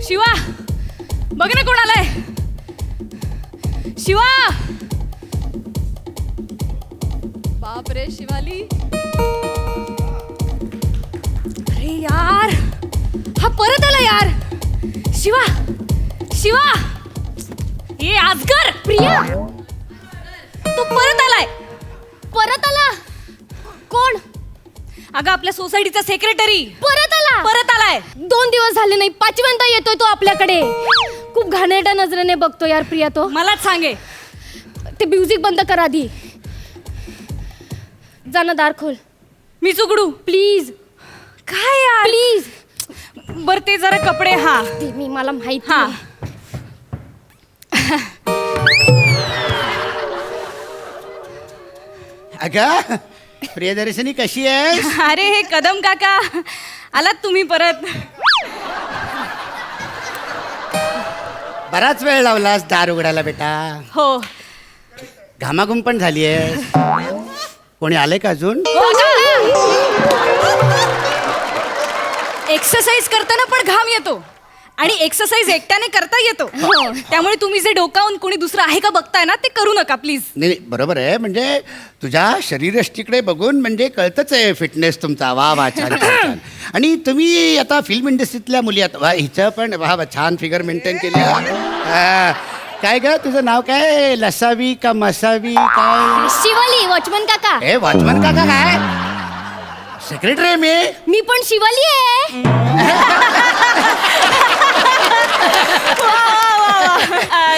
Speaker 3: शिवा, बघ ना कोण आलाय. शिवा,
Speaker 1: बाप रे शिवाली.
Speaker 3: अरे यार, हा परत आला यार. शिवा, शिवा, ये आजगर, प्रिया, तो परत आलाय. परत आला? कोण? अगं आपल्या सोसायटीचा सेक्रेटरी परत आला. परत आलाय. 2 दिवस झाले नाही, 5व्यांदा येतोय तो आपल्याकडे. खूप घाणेरड्या नजरेने बघतो यार प्रिया तो. मलाच सांगे, ते म्युझिक बंद कर आधी. जाणं दार खोल. मी उघडू प्लीज. काय यार प्लीज. बर ते जरा कपडे. हा ते मी मला माहिती. हा
Speaker 4: अगं प्रियदर्शनी कशी आहे?
Speaker 3: अरे हे कदम काका आलात तुम्ही परत.
Speaker 4: बराच वेळ लावलास दार उघडायला बेटा.
Speaker 3: हो
Speaker 4: घामाघूम पण झाली आहे. कोणी आले का अजून?
Speaker 3: एक्सरसाइज करताना पण घाम येतो आणि एक्सरसाइज एकट्याने करता येतो. त्यामुळे तुम्ही जे डोकावून कोणी दुसरं आहे का बघताय ना ते करू नका प्लीज.
Speaker 4: नाही बरोबर आहे. म्हणजे तुझ्या शरीरयष्टीकडे बघून म्हणजे कळतच आहे फिटनेस तुमचा. वा वा, छान छान. आणि तुम्ही आता फिल्म इंडस्ट्रीतल्या मुली आहात. वा, हिचं पण वा वा, छान फिगर मेंटेन केली. काय ग तुझं नाव काय? लसावी का मसावी काय?
Speaker 3: शिवाली, वॉचमन काका.
Speaker 4: ए वॉचमन काका काय?
Speaker 9: सेक्रेटरी आहे मी
Speaker 3: पण शिवाली आहे.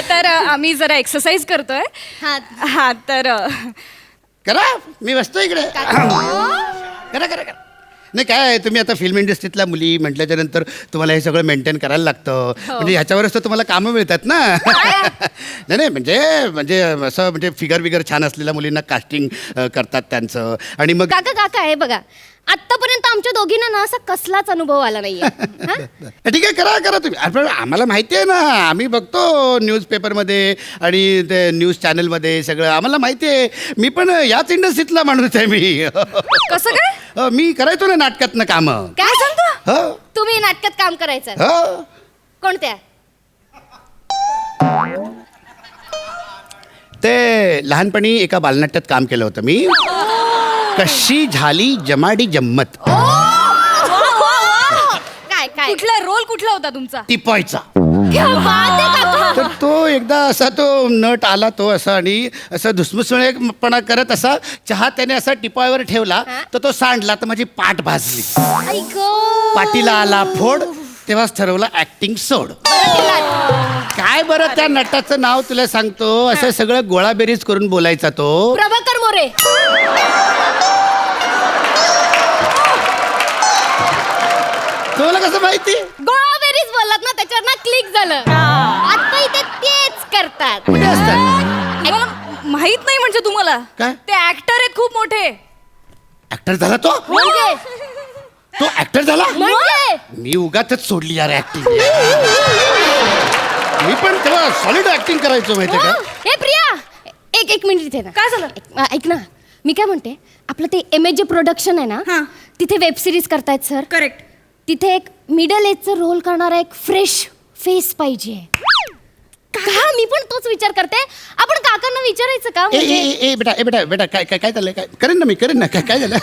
Speaker 1: तर आम्ही जरा एक्सरसाइज करतोय.
Speaker 3: हा.
Speaker 1: हा तर
Speaker 9: करा मी बसतो इकडे करा करा करा. नाही काय आहे, तुम्ही आता फिल्म इंडस्ट्रीतल्या मुली म्हटल्याच्या नंतर तुम्हाला हे सगळं मेंटेन करायला लागतं. म्हणजे ह्याच्यावरच तर तुम्हाला कामं मिळतात ना. नाही नाही म्हणजे म्हणजे असं म्हणजे फिगर बिगर छान असलेल्या मुलींना कास्टिंग करतात त्यांचं. आणि मग
Speaker 3: काका हे बघा, आतापर्यंत आमच्या दोघींना ना असा कसलाच अनुभव आला नाहीये. हा?
Speaker 9: ठीक आहे करा करा तुम्ही. आपण आम्हाला माहिती आहे ना, आम्ही बघतो न्यूजपेपरमध्ये आणि ते न्यूज चॅनलमध्ये सगळं आम्हाला माहिती आहे. मी पण याच इंडस्ट्रीतला माणूस आहे मी.
Speaker 1: कसं काय?
Speaker 9: मी करायचो ना नाटकातनं कामं.
Speaker 3: काय सांगतो?
Speaker 9: हो
Speaker 3: तुम्ही नाटकात काम करायचं?
Speaker 9: हो.
Speaker 3: कोणत्या?
Speaker 9: ते लहानपणी एका बालनाट्यात काम केलं होतं मी. कशी झाली जमाडी जम्मत.
Speaker 3: काय
Speaker 1: कुठला रोल कुठला होता तुमचा?
Speaker 9: टिपॉयचा.
Speaker 3: क्या बात आहे काका.
Speaker 9: तर तो एकदा असा तो नट आला तो असा आणि असं धुसमुसळेपणा करत असा चहा त्याने असा टिपॉयवर ठेवला तर तो सांडला तर माझी पाठ भाजली.
Speaker 3: आई गं.
Speaker 9: पाठीला आला फोड. तेव्हाच ठरवलं ऍक्टिंग सोड. काय बरं त्या नटाचं नाव तुला सांगतो. असं सगळं गोळाबेरीज करून बोलायचा तो.
Speaker 3: प्रभाकर मोरे.
Speaker 9: तुला कसं माहिती?
Speaker 3: गोळाबेरीज बोललात ना, त्याच्यावर ना क्लिक झालं. आता इथे तेच करतात.
Speaker 9: कुठे असतात?
Speaker 1: माहित नाही म्हणजे तुम्हाला?
Speaker 9: काय?
Speaker 1: ते ऍक्टर आहेत खूप मोठे.
Speaker 9: ऍक्टर झाला तो.
Speaker 3: म्हणजे
Speaker 9: तो ऍक्टर झाला.
Speaker 3: म्हणजे
Speaker 9: मी उगाचच सोडली यार ऍक्टिंग. मी पण तेव्हा सॉलिड ऍक्टिंग करायचो माहितीये का.
Speaker 3: हे प्रिया, एक मिनिट इथे ना.
Speaker 1: काय झालं?
Speaker 3: ऐक ना, मी काय म्हणते, आपलं ते MJ प्रोडक्शन आहे ना, तिथे वेब सिरीज करतायत सर.
Speaker 1: करेक्ट.
Speaker 3: तिथे एक मिडल एजचा रोल करणारा एक फ्रेश फेस पाहिजे. का मी पण तोच विचार करते. आपण काकांना विचारायचं का?
Speaker 9: ए बेटा काय काय काय झालं. काय करेन ना मी करेन ना. काय झालं.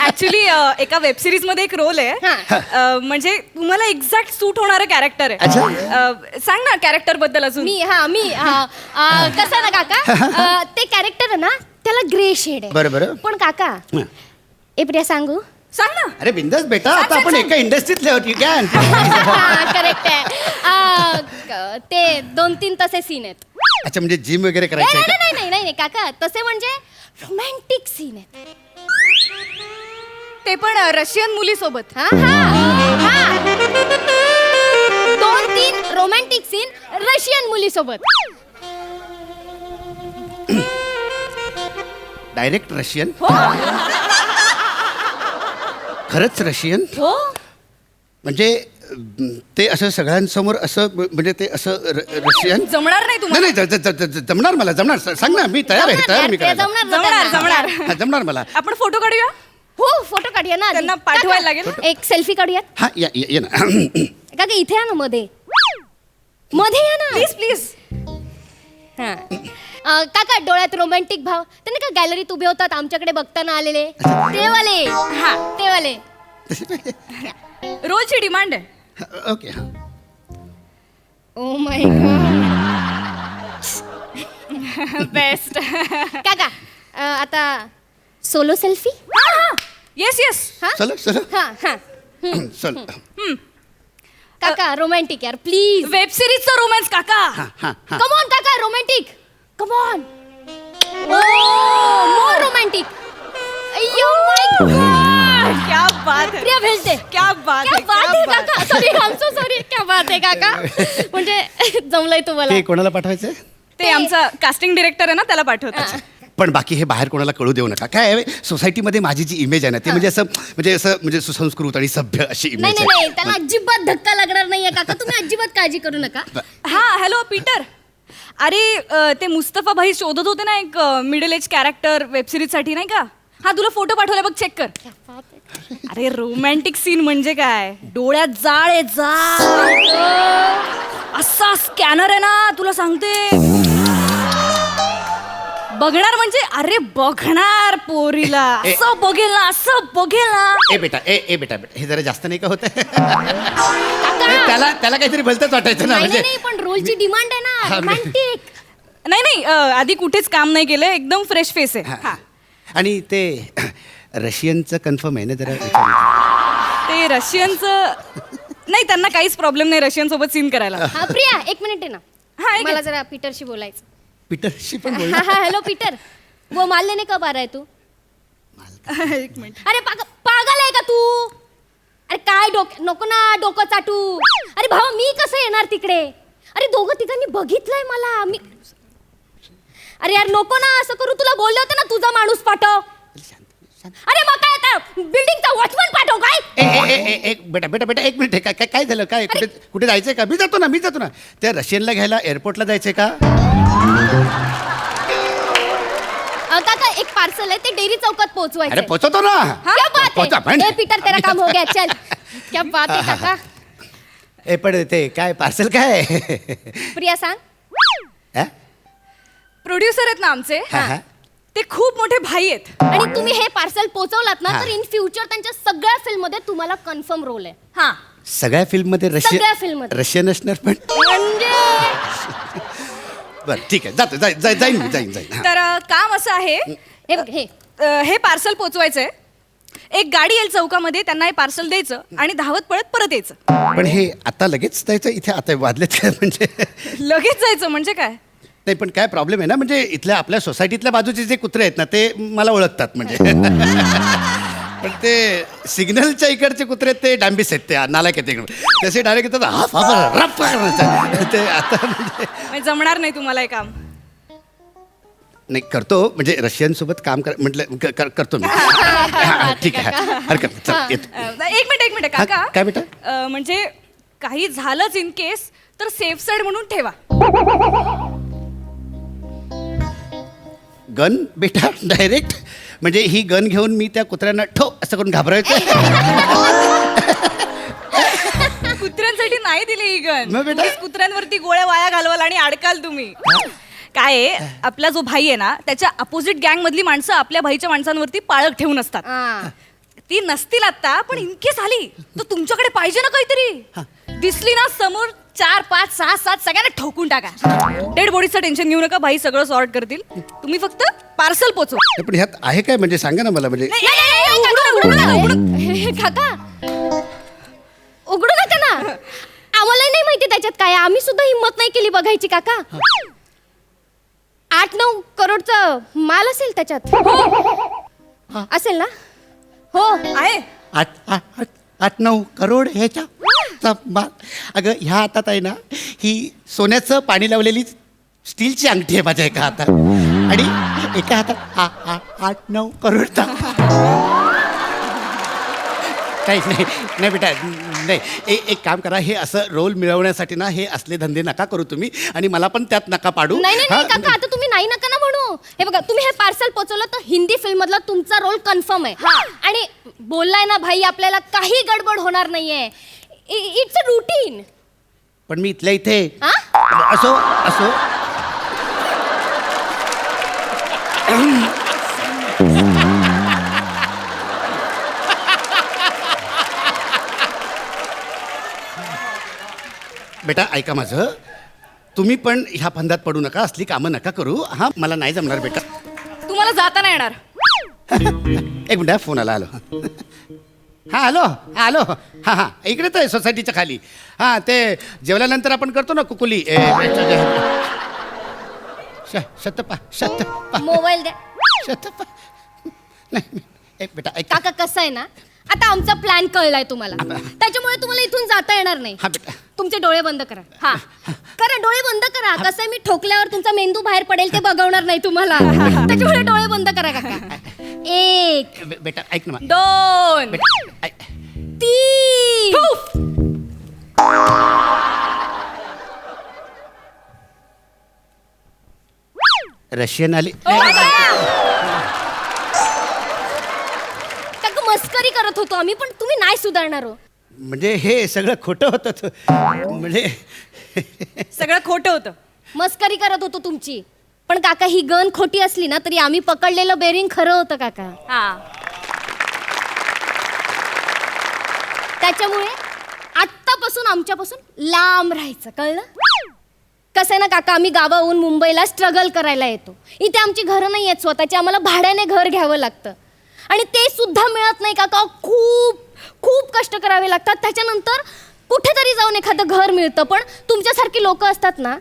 Speaker 1: ऍक्च्युली एका वेब सिरीज मध्ये एक रोल आहे. म्हणजे तुम्हाला एक्झॅक्ट सूट होणारं कॅरेक्टर आहे. सांग ना कॅरेक्टर बद्दल अजून.
Speaker 3: मी कसं ना काका, ते कॅरेक्टर आहे ना, त्याला ग्रे शेड आहे.
Speaker 9: बरं.
Speaker 3: पण काका, ए प्रिया सांगू?
Speaker 1: सांग ना.
Speaker 9: अरे बिंदास बेटा, आता आपण एका इंडस्ट्रीतले होती काय.
Speaker 3: करेक्ट आहे. ते 2-3 तसे सीन आहेत.
Speaker 9: अच्छा म्हणजे जिम वगैरे करायचं आहे का?
Speaker 3: नाही काका, तसे म्हणजे रोमॅन्टिक सीन आहेत.
Speaker 1: ते पण रशियन मुलीसोबत.
Speaker 3: 2-3 रोमॅन्टिक सीन रशियन मुलीसोबत.
Speaker 9: Direct Russian. खरंच रशियन.
Speaker 3: हो.
Speaker 9: म्हणजे ते असं सगळ्यांसमोर असं म्हणजे ते असं रशियन
Speaker 1: जमणार नाही तुम्हाला.
Speaker 9: नाही जमणार मला जमणार. सांग ना मी तयार आहे. तयार मी करायला.
Speaker 1: जमणार.
Speaker 9: हा, जमणार मला.
Speaker 1: आपण फोटो काढूया.
Speaker 3: हो, फोटो काढूया ना.
Speaker 1: त्यांना पाठवायला लागेल.
Speaker 3: एक सेल्फी काढूया.
Speaker 9: हा ये ना.
Speaker 3: काका इथे या ना, मध्ये या ना
Speaker 1: प्लीज.
Speaker 3: काका, डोळ्यात रोमॅन्टिक भाव. त्यांनी का गॅलरीत उभे होतात आमच्याकडे बघताना आलेले ते वाले.
Speaker 1: रोलची डिमांड आहे.
Speaker 9: ओके हा.
Speaker 3: Oh my God.
Speaker 1: बेस्ट.
Speaker 3: काका, आता सोलो सेल्फी.
Speaker 1: येस.
Speaker 9: चलो चल.
Speaker 3: काका रोमॅन्टिक यार प्लीज.
Speaker 1: वेब सिरीजचा रोमॅन्स काका.
Speaker 3: कम ऑन काका, romantic. Come on. More romantic. अय्यो माय गॉड.
Speaker 1: क्या बात है.
Speaker 3: प्रिया भेटते.
Speaker 1: क्या बात है
Speaker 3: काका. Sorry, I am so sorry. क्या बात आहे काका. म्हणजे जमलंय तुम्हाला.
Speaker 9: ते कोणाला पाठवायचं.
Speaker 1: ते आमचा कास्टिंग डिरेक्टर आहे ना, त्याला पाठवतात.
Speaker 9: पण बाकी हे बाहेर कोणाला कळू देऊ नका. काय आहे, सोसायटीमध्ये माझी जी इमेज आहे ना, ती म्हणजे सुसंस्कृत आणि सभ्य अशी इमेज आहे.
Speaker 3: नाही त्याला अजिबात धक्का लागणार नाहीये काका. तुम्ही अजिबात काळजी करू नका.
Speaker 1: हा हॅलो पीटर. अरे ते मुस्तफा भाई शोधत होते ना एक middle age character web series साठी, नाही का? हा तुला फोटो पाठवला बघ, चेक कर. अरे रोमॅन्टिक सीन म्हणजे काय, डोळ्यात जाळ आहे, जाळ. असा स्कॅनर आहे ना, तुला सांगते. बघणार म्हणजे अरे बघणार पोरीला. असं बघेल ना.
Speaker 9: ए बेटा हे जरा जास्त नाही का होत. त्याला काहीतरी भलतंच वाटायचं ना. म्हणजे
Speaker 3: नाही, पण रोलची डिमांड आहे ना, रोमॅन्टिक.
Speaker 1: नाही आधी कुठेच काम नाही केलं, एकदम फ्रेश फेस आहे.
Speaker 9: आणि ते रशियनचं कन्फर्म आहे ना जरा विचारू.
Speaker 5: ते रशियनचं नाही, त्यांना काहीच प्रॉब्लेम नाही रशियन सोबत सीन करायला.
Speaker 3: हा प्रिया एक मिनिट आहे
Speaker 5: हा,
Speaker 3: ना,
Speaker 5: एक
Speaker 3: मला जरा पीटरशी बोलायचं.
Speaker 9: पीटरशी पण बोल.
Speaker 3: हा हा हॅलो पीटर, वो माल लेने कब आ रहा है तू?
Speaker 5: एक मिनिट.
Speaker 3: अरे पागल आहे का तू? अरे काय नको ना डोकं चाटू. अरे भावा मी कसं येणार तिकडे? अरे दोघं तिघांनी बघितलंय मला. मी अरे यार नको ना असं करू. तुला बोलले होते ना तुझा माणूस पाठव. अरे मग काय आता बिल्डिंगचा वॉचमन पाठव काय?
Speaker 9: एक बेटा बेटा बेटा एक मिनिट काय काय काय झालं काय कुठे कुठे जायचंय का? मी जातो ना त्या रशियनला घ्यायला एअरपोर्टला जायचंय का?
Speaker 3: काका एक पार्सल आहे ते डेअरी चौकात पोहोचवायचं.
Speaker 9: अरे पोचवतो ना.
Speaker 3: क्या बात
Speaker 9: पोचा,
Speaker 3: है?
Speaker 9: पण-
Speaker 3: ए पीटर तेरा काम हो गया चल. क्या बात है काका.
Speaker 9: ए पण ते काय पार्सल काय?
Speaker 3: प्रिया सांग.
Speaker 9: हा?
Speaker 5: प्रोड्युसर आहेत ना आमचे,
Speaker 9: हा, हा.
Speaker 5: ते खूप मोठे भाई आहेत.
Speaker 3: आणि तुम्ही हे पार्सल पोहोचवलात ना
Speaker 9: हा.
Speaker 3: तर इन फ्युचर त्यांच्या सगळ्या फिल्म मध्ये तुम्हाला कन्फर्म रोल आहे.
Speaker 5: हा,
Speaker 9: सगळ्या फिल्म मध्ये
Speaker 3: सगळ्या film मध्ये.
Speaker 9: रशियन असणार पण.
Speaker 3: म्हणजे
Speaker 9: बरं ठीक आहे जातो जाईन. हा.
Speaker 5: तर काम असं आहे,
Speaker 3: हे बघ हे
Speaker 5: हे पार्सल पोचवायचंय. एक गाडी येईल चौकामध्ये, त्यांना हे पार्सल द्यायचं आणि धावत पळत परत यायचं.
Speaker 9: पण हे आता लगेच जायचं इथे आता वाजलेत काय म्हणजे?
Speaker 5: लगेच जायचं म्हणजे काय?
Speaker 9: नाही पण काय प्रॉब्लेम आहे ना म्हणजे इथल्या आपल्या सोसायटीतल्या बाजूचे जे कुत्रे आहेत ना ते मला ओळखतात म्हणजे. पण ते सिग्नलच्या इकडचे कुत्रे ते डांबीस आहेत, ते नालायक आहेत इकडे. तसे डायरेक्ट येतात हाफ हाफ रफ ते आता म्हणजे
Speaker 5: म्हणजे जमणार नाही तुम्हाला हे काम.
Speaker 9: नाही करतो म्हणजे रशियन सोबत काम म्हटलं करतो मी. हा, ठीक आहे हरकत नाही. चल येतो.
Speaker 5: एक मिनिट काका.
Speaker 9: हा, काय बेटा?
Speaker 5: म्हणजे काही झालंच इन केस तर सेफ साईड म्हणून ठेवा.
Speaker 9: गन बेटा डायरेक्ट म्हणजे ही गन घेऊन मी त्या कुत्र्यांना ठो असं करून घाबरायचं?
Speaker 5: कुत्र्यांसाठी नाही दिली ही गन.
Speaker 9: मग बेटा?
Speaker 5: उगीच कुत्र्यांवरती गोळ्या वाया घालवाल आणि अडकाल तुम्ही. काय आहे, आपला जो भाई आहे ना त्याच्या अपोजिट गँग मधली माणसं आपल्या भाईच्या माणसांवरती पाळत ठेवून असतात.
Speaker 3: हा.
Speaker 5: ती नसतील आता, पण इनकेस आली तर तुमच्याकडे पाहिजे ना काहीतरी. दिसली ना समोर 4, 5, 6, 7 सगळ्यांना ठोकून टाका. डेड बॉडीचं टेन्शन घेऊ नका, भाई सगळं सॉर्ट करतील. तुम्ही फक्त पार्सल पोचवा.
Speaker 9: नाही, पण ह्यात आहे काय म्हणजे सांगा ना मला म्हणजे.
Speaker 3: नाही, नाही, काका, उघडू नका. हे, काका उघडू नका ना. आम्हाला नाही माहिती त्याच्यात काय आहे. आम्ही सुद्धा हिंमत नाही केली बघायची काका. 8-9 करोडचा माल असेल त्याच्यात. असेल ना? हो
Speaker 5: आहे.
Speaker 9: 8-9 करोड ह्याच्या अगं ह्या हातात आहे ना ही सोन्याचं पाणी लावलेली स्टीलची अंगठी आहे माझ्या एका हातात आणि एका हातात 8-9 करोडचा. काही नाही बेटा नाही. एक काम करा, हे असं रोल मिळवण्यासाठी ना हे असले धंदे नका करू तुम्ही आणि मला पण त्यात नका पाडू.
Speaker 3: नाही नाही नाही, काका आता तुम्ही नाही नका ना म्हणू. हे बघा तुम्ही हे पार्सल पोचवलं तर हिंदी फिल्म मधला तुमचा रोल कन्फर्म आहे. आणि बोललाय ना भाई आपल्याला काही गडबड होणार नाहीये. It's a routine.
Speaker 9: पण मी इथल्या इथे
Speaker 3: हा?
Speaker 9: असो असो बेटा ऐका माझं, तुम्ही पण ह्या फंदात पडू नका, असली कामं नका करू. हा मला नाही जमणार बेटा.
Speaker 5: तुम्हाला जाता नाही येणार.
Speaker 9: एक मिनिट फोन आला. हां हॅलो हां इकडेच आहे सोसायटीच्या खाली. हां ते जेवल्यानंतर आपण करतो ना कुकुली. शतपा
Speaker 3: मोबाईल द्या.
Speaker 9: नाही एक बेटा ऐक.
Speaker 3: काका कसं आहे ना, आता आमचा प्लॅन कळलाय तुम्हाला, त्याच्यामुळे तुम्हाला इथून जाता येणार नाही.
Speaker 9: हा बेटा.
Speaker 3: तुमचे डोळे बंद करा. हा करा, डोळे बंद करा. कसं आहे, मी ठोकल्यावर तुमचा मेंदू बाहेर पडेल ते बघवणार नाही तुम्हाला. त्याच्यामुळे डोळे बंद करा काका. 1
Speaker 9: बेटा ऐक ना
Speaker 5: 2
Speaker 9: बेटा
Speaker 3: 3
Speaker 9: रशियन आली.
Speaker 3: काका मस्करी करत होतो आम्ही, पण तुम्ही नाही सुधारणार हो.
Speaker 9: म्हणजे हे सगळं खोटं होतं म्हणजे.
Speaker 5: सगळं खोटं होतं.
Speaker 3: मस्करी करत होतो तुमची. पण काका ही गन खोटी असली ना तरी आम्ही पकडलेलं बेरिंग खरं होतं काका.
Speaker 5: हा,
Speaker 3: त्याच्यामुळे आत्तापासून आमच्यापासून लांब राहायचं, कळलं? कसं आहे ना काका, आम्ही गावाहून मुंबईला स्ट्रगल करायला येतो. इथे आमची घरं नाही आहेत स्वतःची, आम्हाला भाड्याने घर घ्यावं लागतं. आणि ते सुद्धा मिळत नाही का खूप खूप कष्ट करावे लागतात. त्याच्यानंतर कुठेतरी जाऊन एखादं घर मिळतं. पण तुमच्यासारखी लोक असतात ना,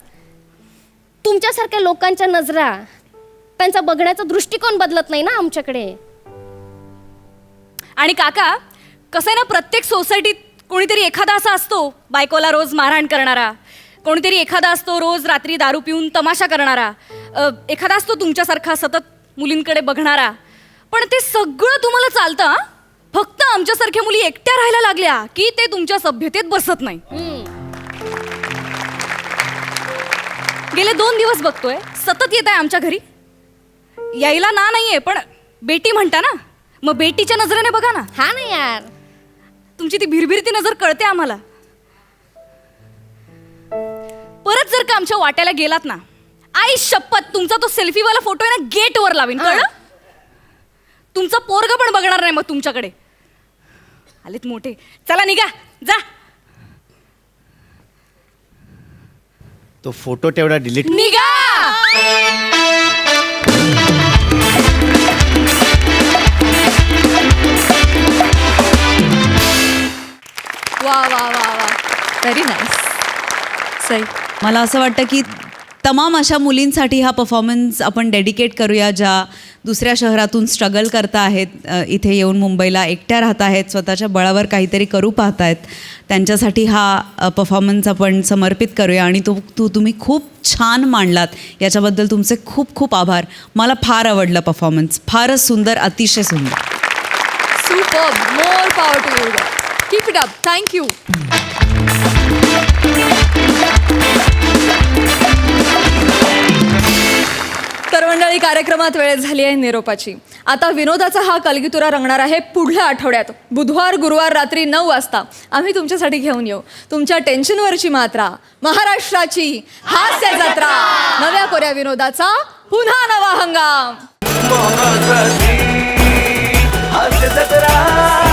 Speaker 3: तुमच्यासारख्या लोकांच्या नजरा, त्यांचा बघण्याचा दृष्टिकोन बदलत नाही ना आमच्याकडे.
Speaker 5: आणि काका, कसं आहे ना, प्रत्येक सोसायटीत कोणीतरी एखादा असा असतो बायकोला रोज मारहाण करणारा, कोणीतरी एखादा असतो रोज रात्री दारू पिऊन तमाशा करणारा, एखादा असतो तुमच्यासारखा सतत मुलींकडे बघणारा. पण ते सगळं तुम्हाला चालतं हां? फक्त आमच्यासारख्या मुली एकट्या राहायला लागल्या की ते तुमच्या सभ्यतेत बसत नाही. गेले 2 दिवस बघतोय सतत येत आहे आमच्या घरी. यायला ना नाहीये, पण बेटी म्हणता ना, मग बेटीच्या नजरेने बघा ना.
Speaker 3: हा ना यार,
Speaker 5: तुमची ती भिरभिरती नजर कळते आम्हाला. परत जर का आमच्या वाट्याला गेलात ना, आई शपथ तुमचा तो सेल्फीवाला फोटो आहे ना गेटवर लावीन, कळलं? तुमचा पोरगा पण बघणार नाही मग तुमच्याकडे. आलेत मोठे, चला निघा, जा.
Speaker 8: तो फोटो तेवढा डिलीट.
Speaker 5: निघा.
Speaker 1: वा वा वा वा, व्हेरी नाईस. सई,
Speaker 6: मला असं वाटतं की तमाम अशा मुलींसाठी हा परफॉर्मन्स आपण डेडिकेट करूया, ज्या दुसऱ्या शहरातून स्ट्रगल करता आहेत, इथे येऊन मुंबईला एकट्या राहत आहेत, स्वतःच्या बळावर काहीतरी करू पाहत आहेत. त्यांच्यासाठी हा परफॉर्मन्स आपण समर्पित करूया. आणि तुम्ही खूप छान मांडलात, याच्याबद्दल तुमचे खूप खूप आभार. मला फार आवडलं परफॉर्मन्स, फारच सुंदर, अतिशय सुंदर.
Speaker 1: Super, more power to you. Keep it up. Thank you. तर मंडळी, कार्यक्रमात वेळ झाली आहे निरोपाची. आता विनोदाचा हा कलगीतुरा रंगणार आहे पुढल्या आठवड्यात बुधवार गुरुवार रात्री 9 वाजता. आम्ही तुमच्यासाठी घेऊन येऊ तुमच्या टेन्शनवरची मात्रा, महाराष्ट्राची हास्य जत्रा, नव्या कोऱ्या विनोदाचा पुन्हा नवा हंगाम.
Speaker 2: हास्य जत्रा.